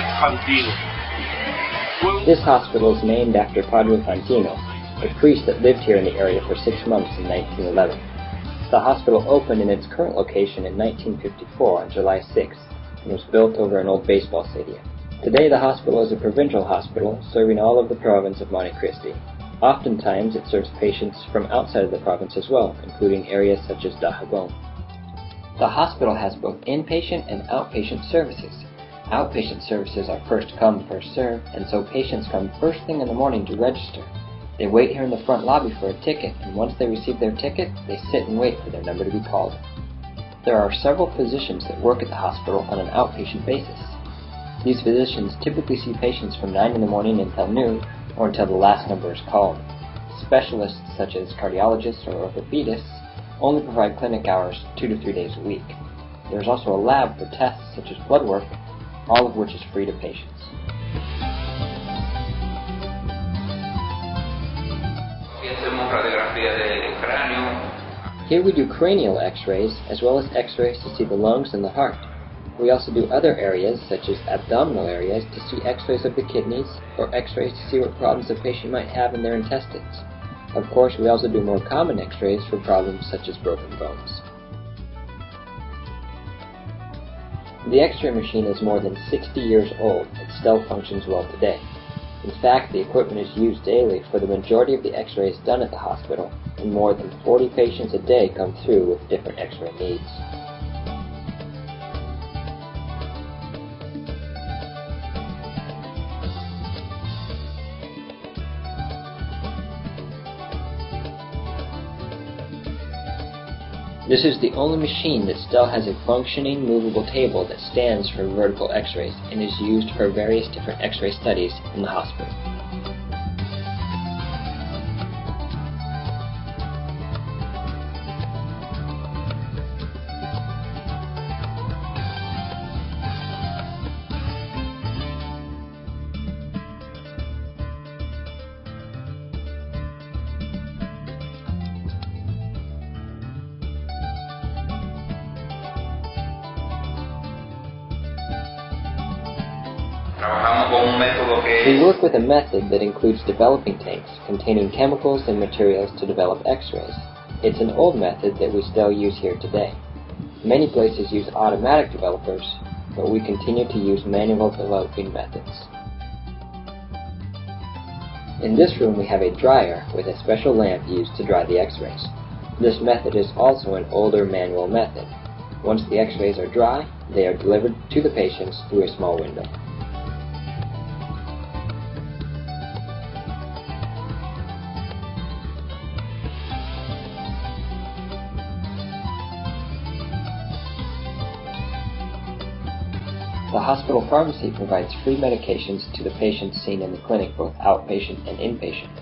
Padre Fantino. This hospital is named after Padre Fantino, a priest that lived here in the area for 6 months in 1911. The hospital opened in its current location in 1954 on July 6th and was built over an old baseball stadium. Today the hospital is a provincial hospital serving all of the province of Monte Cristi. Oftentimes it serves patients from outside of the province as well, including areas such as Dajabon. The hospital has both inpatient and outpatient services. Outpatient services are first come, first served, and so patients come first thing in the morning to register. They wait here in the front lobby for a ticket, and once they receive their ticket, they sit and wait for their number to be called. There are several physicians that work at the hospital on an outpatient basis. These physicians typically see patients from 9 in the morning until noon, or until the last number is called. Specialists such as cardiologists or orthopedists only provide clinic hours 2 to 3 days a week. There is also a lab for tests such as blood work, all of which is free to patients. Here we do cranial x-rays as well as x-rays to see the lungs and the heart. We also do other areas such as abdominal areas to see x-rays of the kidneys or x-rays to see what problems the patient might have in their intestines. Of course, we also do more common x-rays for problems such as broken bones. The x-ray machine is more than 60 years old and still functions well today. In fact, the equipment is used daily for the majority of the x-rays done at the hospital, and more than 40 patients a day come through with different x-ray needs. This is the only machine that still has a functioning movable table that stands for vertical x-rays and is used for various different x-ray studies in the hospital. We work with a method that includes developing tanks containing chemicals and materials to develop x-rays. It's an old method that we still use here today. Many places use automatic developers, but we continue to use manual developing methods. In this room we have a dryer with a special lamp used to dry the x-rays. This method is also an older manual method. Once the x-rays are dry, they are delivered to the patients through a small window. The hospital pharmacy provides free medications to the patients seen in the clinic, both outpatient and inpatient.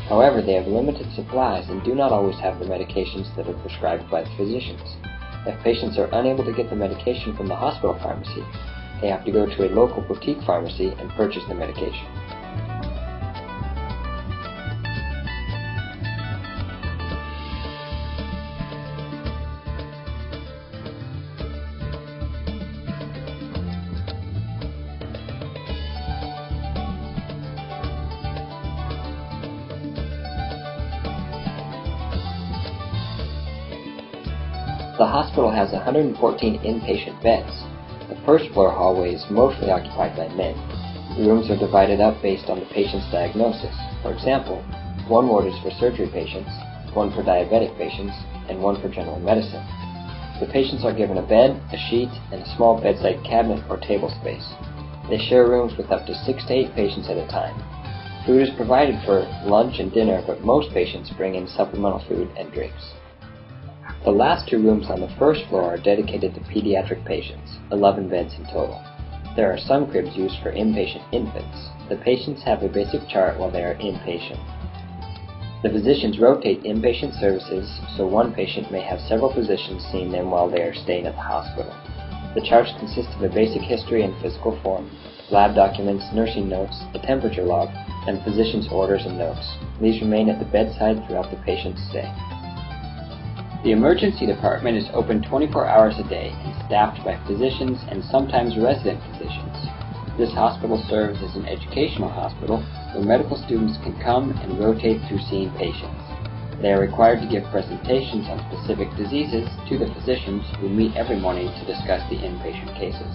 However, they have limited supplies and do not always have the medications that are prescribed by the physicians. If patients are unable to get the medication from the hospital pharmacy, they have to go to a local boutique pharmacy and purchase the medication. The hospital has 114 inpatient beds. The first floor hallway is mostly occupied by men. The rooms are divided up based on the patient's diagnosis. For example, one ward is for surgery patients, one for diabetic patients, and one for general medicine. The patients are given a bed, a sheet, and a small bedside cabinet or table space. They share rooms with up to 6 to 8 patients at a time. Food is provided for lunch and dinner, but most patients bring in supplemental food and drinks. The last 2 rooms on the first floor are dedicated to pediatric patients, 11 beds in total. There are some cribs used for inpatient infants. The patients have a basic chart while they are inpatient. The physicians rotate inpatient services, so one patient may have several physicians seeing them while they are staying at the hospital. The charts consist of a basic history in physical form, lab documents, nursing notes, a temperature log, and physician's orders and notes. These remain at the bedside throughout the patient's stay. The emergency department is open 24 hours a day and staffed by physicians and sometimes resident physicians. This hospital serves as an educational hospital where medical students can come and rotate through seeing patients. They are required to give presentations on specific diseases to the physicians who meet every morning to discuss the inpatient cases.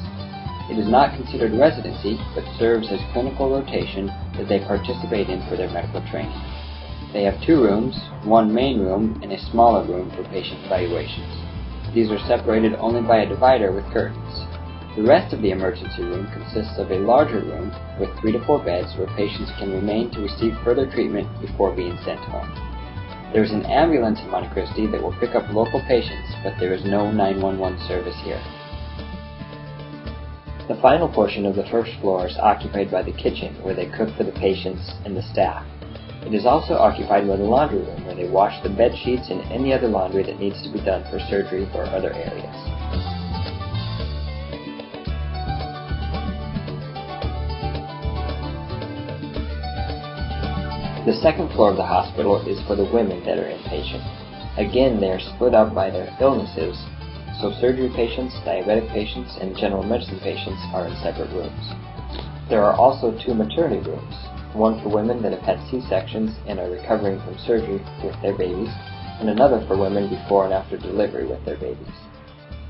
It is not considered residency, but serves as clinical rotation that they participate in for their medical training. They have 2 rooms, one main room and a smaller room for patient evaluations. These are separated only by a divider with curtains. The rest of the emergency room consists of a larger room with 3 to 4 beds where patients can remain to receive further treatment before being sent home. There is an ambulance in Monte Cristi that will pick up local patients, but there is no 911 service here. The final portion of the first floor is occupied by the kitchen, where they cook for the patients and the staff. It is also occupied by the laundry room, where they wash the bed sheets and any other laundry that needs to be done for surgery or other areas. The second floor of the hospital is for the women that are inpatient. Again, they are split up by their illnesses, so surgery patients, diabetic patients, and general medicine patients are in separate rooms. There are also 2 maternity rooms, one for women that have had C-sections and are recovering from surgery with their babies, and another for women before and after delivery with their babies.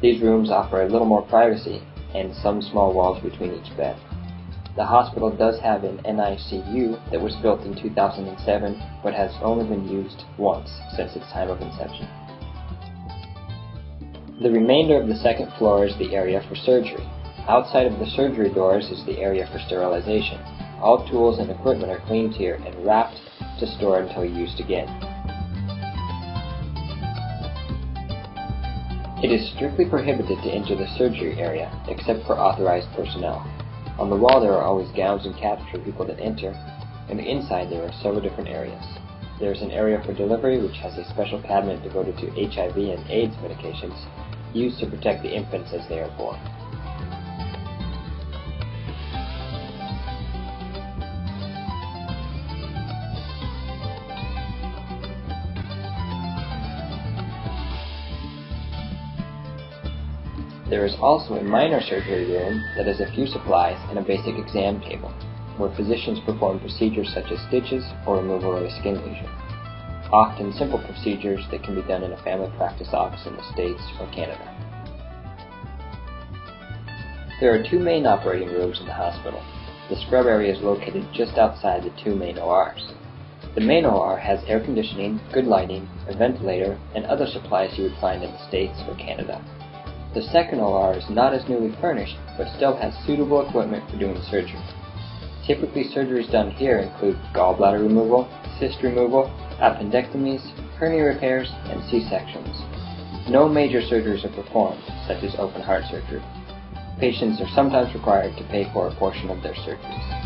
These rooms offer a little more privacy and some small walls between each bed. The hospital does have an NICU that was built in 2007, but has only been used once since its time of inception. The remainder of the second floor is the area for surgery. Outside of the surgery doors is the area for sterilization. All tools and equipment are cleaned here and wrapped to store until used again. It is strictly prohibited to enter the surgery area, except for authorized personnel. On the wall there are always gowns and caps for people that enter, and inside there are several different areas. There is an area for delivery which has a special cabinet devoted to HIV and AIDS medications used to protect the infants as they are born. There is also a minor surgery room that has a few supplies and a basic exam table, where physicians perform procedures such as stitches or removal of a skin lesion. Often simple procedures that can be done in a family practice office in the States or Canada. There are 2 main operating rooms in the hospital. The scrub area is located just outside the 2 main ORs. The main OR has air conditioning, good lighting, a ventilator, and other supplies you would find in the States or Canada. The second OR is not as newly furnished, but still has suitable equipment for doing surgery. Typically, surgeries done here include gallbladder removal, cyst removal, appendectomies, hernia repairs, and C-sections. No major surgeries are performed, such as open heart surgery. Patients are sometimes required to pay for a portion of their surgeries.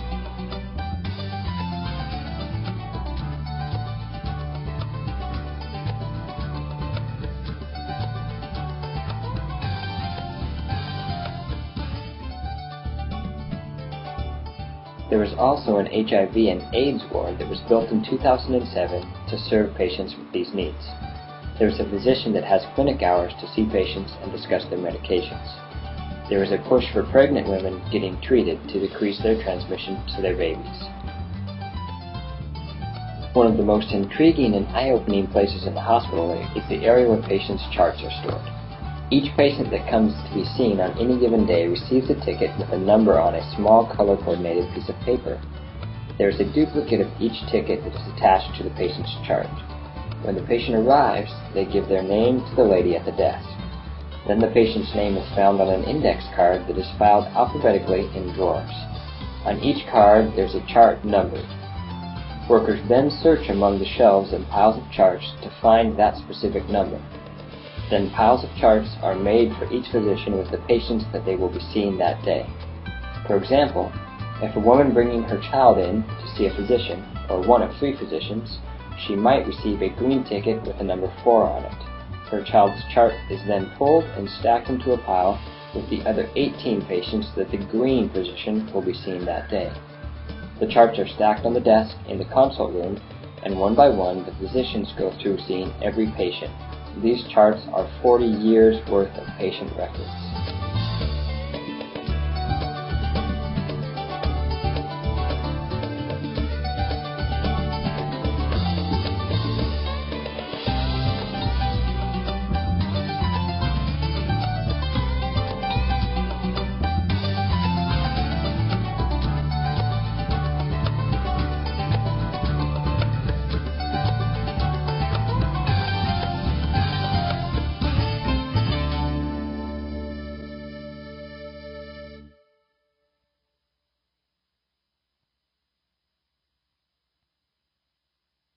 There is also an HIV and AIDS ward that was built in 2007 to serve patients with these needs. There is a physician that has clinic hours to see patients and discuss their medications. There is a push for pregnant women getting treated to decrease their transmission to their babies. One of the most intriguing and eye-opening places in the hospital is the area where patients' charts are stored. Each patient that comes to be seen on any given day receives a ticket with a number on a small color-coordinated piece of paper. There is a duplicate of each ticket that is attached to the patient's chart. When the patient arrives, they give their name to the lady at the desk. Then the patient's name is found on an index card that is filed alphabetically in drawers. On each card, there's a chart numbered. Workers then search among the shelves and piles of charts to find that specific number. Then piles of charts are made for each physician with the patients that they will be seeing that day. For example, if a woman bringing her child in to see a physician, or one of 3 physicians, she might receive a green ticket with the number 4 on it. Her child's chart is then pulled and stacked into a pile with the other 18 patients that the green physician will be seeing that day. The charts are stacked on the desk in the consult room, and one by one the physicians go through seeing every patient. These charts are 40 years worth of patient records.